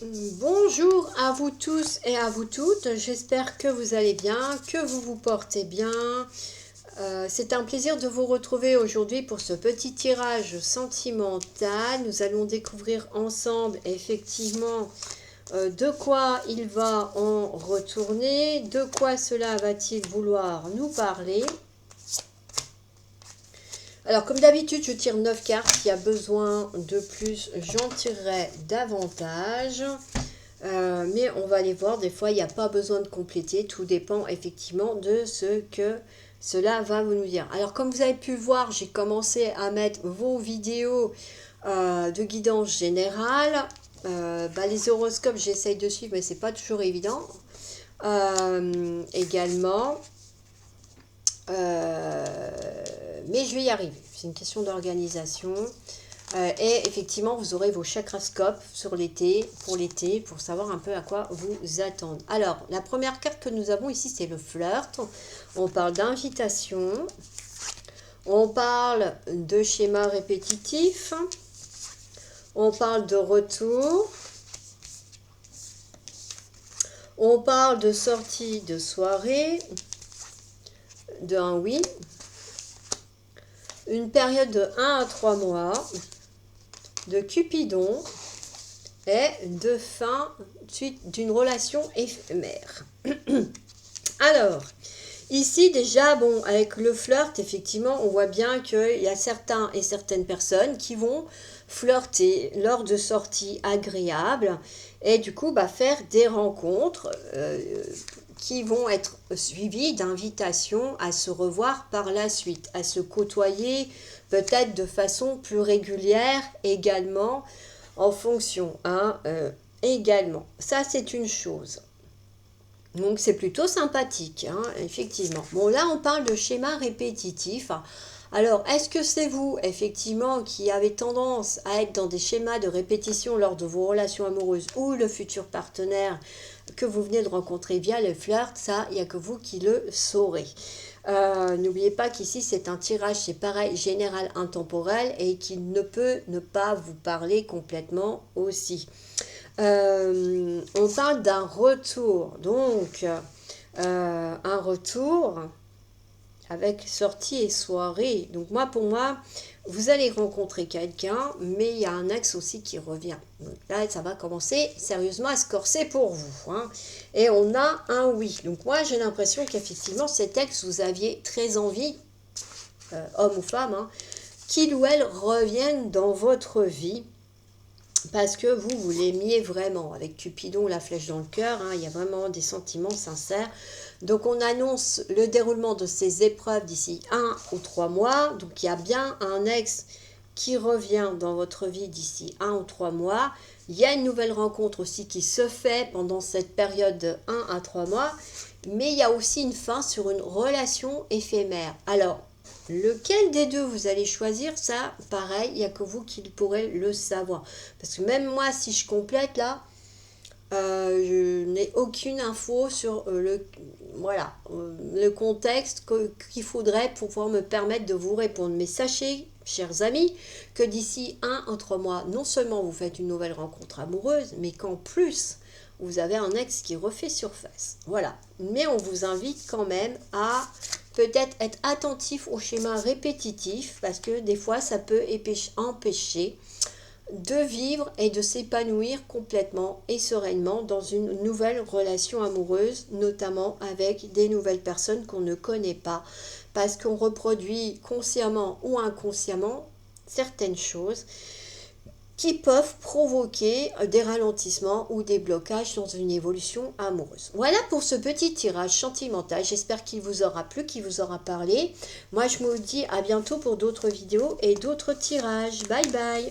Bonjour à vous tous et à vous toutes, j'espère que vous allez bien, que vous vous portez bien. C'est un plaisir de vous retrouver aujourd'hui pour ce petit tirage sentimental. Nous allons découvrir ensemble effectivement de quoi il va en retourner, de quoi cela va-t-il vouloir nous parler. Alors, comme d'habitude, je tire 9 cartes. S'il y a besoin de plus, j'en tirerai davantage. Mais on va aller voir. Des fois, il n'y a pas besoin de compléter. Tout dépend effectivement de ce que cela va vous nous dire. Alors, comme vous avez pu voir, j'ai commencé à mettre vos vidéos de guidance générale. Les horoscopes, j'essaye de suivre, mais c'est pas toujours évident. Également. Mais je vais y arriver, c'est une question d'organisation. Et effectivement, vous aurez vos chakrascopes sur l'été, pour savoir un peu à quoi vous attendre. Alors, la première carte que nous avons ici, c'est le flirt. On parle d'invitation. On parle de schéma répétitif. On parle de retour. On parle de sortie de soirée. Un oui. Une période de 1 à 3 mois, de Cupidon et de fin suite d'une relation éphémère. Alors, ici déjà, bon, avec le flirt, effectivement, on voit bien qu'il y a certains et certaines personnes qui vont flirter lors de sorties agréables et du coup, faire des rencontres qui vont être suivis d'invitations à se revoir par la suite, à se côtoyer peut-être de façon plus régulière également en fonction. Également, ça c'est une chose. Donc c'est plutôt sympathique, effectivement. Bon là on parle de schéma répétitif. Alors, est-ce que c'est vous, effectivement, qui avez tendance à être dans des schémas de répétition lors de vos relations amoureuses ou le futur partenaire que vous venez de rencontrer via le flirt? Ça, il n'y a que vous qui le saurez. N'oubliez pas qu'ici, c'est un tirage, c'est pareil, général, intemporel et qui ne peut ne pas vous parler complètement aussi. On parle d'un retour, donc un retour avec sortie et soirée. Donc pour moi, vous allez rencontrer quelqu'un, mais il y a un ex aussi qui revient. Donc là, ça va commencer sérieusement à se corser pour vous. Et on a un oui. Donc moi, j'ai l'impression qu'effectivement, cet ex, vous aviez très envie, homme ou femme, qu'il ou elle revienne dans votre vie. Parce que vous l'aimiez vraiment. Avec Cupidon, la flèche dans le cœur, il y a vraiment des sentiments sincères. Donc on annonce le déroulement de ces épreuves d'ici 1 ou 3 mois. Donc il y a bien un ex qui revient dans votre vie d'ici 1 ou 3 mois. Il y a une nouvelle rencontre aussi qui se fait pendant cette période de 1 à 3 mois. Mais il y a aussi une fin sur une relation éphémère. Alors, lequel des deux vous allez choisir, ça, pareil, il n'y a que vous qui pourrez le savoir. Parce que même moi, si je complète là, je n'ai aucune info sur le contexte qu'il faudrait pour pouvoir me permettre de vous répondre. Mais sachez, chers amis, que d'ici 1 à 3 mois, non seulement vous faites une nouvelle rencontre amoureuse, mais qu'en plus, vous avez un ex qui refait surface. Voilà. Mais on vous invite quand même à peut-être être attentif au schéma répétitif, parce que des fois, ça peut empêcher de vivre et de s'épanouir complètement et sereinement dans une nouvelle relation amoureuse, notamment avec des nouvelles personnes qu'on ne connaît pas, parce qu'on reproduit consciemment ou inconsciemment certaines choses qui peuvent provoquer des ralentissements ou des blocages dans une évolution amoureuse. Voilà pour ce petit tirage sentimental. J'espère qu'il vous aura plu, qu'il vous aura parlé. Moi, je vous dis à bientôt pour d'autres vidéos et d'autres tirages. Bye bye!